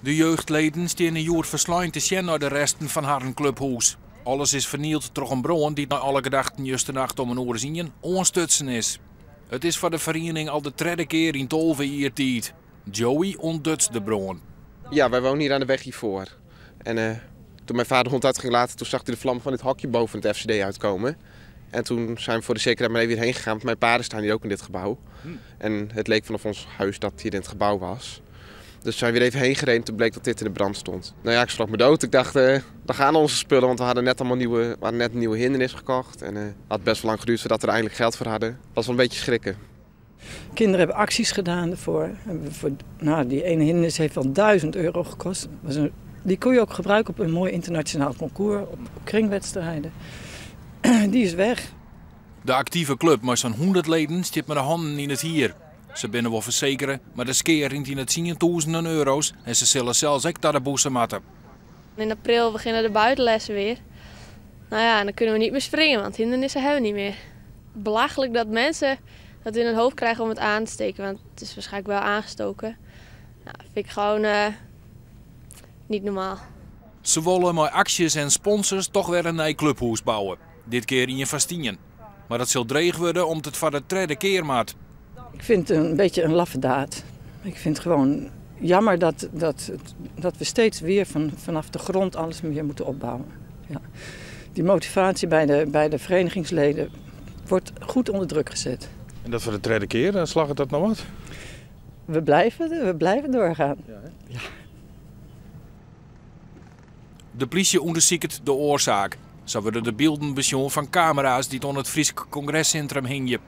De jeugdleden staan een jaar verslijnd te zien naar de resten van haar clubhuis. Alles is vernield door een bron die naar alle gedachten juist de nacht om een oor zien onstutsen is. Het is voor de vereniging al de derde keer in 12 jaar tijd. Joey ontdutst de bron. Ja, wij wonen hier aan de weg hiervoor. En toen mijn vader de hond uit ging laten, toen zag hij de vlam van dit hokje boven het FCD uitkomen. En toen zijn we voor de zekerheid maar even weer heen gegaan, want mijn paarden staan hier ook in dit gebouw. En het leek vanaf ons huis dat hier in het gebouw was. Dus zijn we weer even heen gereden, toen bleek dat dit in de brand stond. Nou ja, ik schrok me dood. Ik dacht, daar gaan onze spullen, want we hadden net een nieuwe hindernis gekocht. En het had best wel lang geduurd voordat we er eindelijk geld voor hadden. Het was wel een beetje schrikken. Kinderen hebben acties gedaan ervoor. Nou, die ene hindernis heeft wel €1000 gekost. Die kon je ook gebruiken op een mooi internationaal concours, op kringwedstrijden. Die is weg. De actieve club met zo'n 100 leden stipt met de handen in het hier. Ze binnen wel verzekeren, maar de skeer ringt in het tienduizenden euro's en ze zullen zelfs ook naar de bossen matten. In april beginnen de buitenlessen weer. Nou ja, dan kunnen we niet meer springen, want hindernissen hebben we niet meer. Belachelijk dat mensen dat in hun hoofd krijgen om het aan te steken, want het is waarschijnlijk wel aangestoken. Nou, vind ik gewoon niet normaal. Ze willen met acties en sponsors toch weer een nieuw clubhuis bouwen. Dit keer in Vastien. Maar dat zal dreig worden omdat het voor de derde keer maat. Ik vind het een beetje een laffe daad. Ik vind het gewoon jammer dat we steeds weer vanaf de grond alles weer moeten opbouwen. Ja. Die motivatie bij de verenigingsleden wordt goed onder druk gezet. En dat voor de derde keer, dan slag het dat nog wat? We blijven doorgaan. Ja, hè? Ja. De politie onderzoekt de oorzaak. Zo worden de beelden bezien van camera's die onder het Fries Congrescentrum hingen.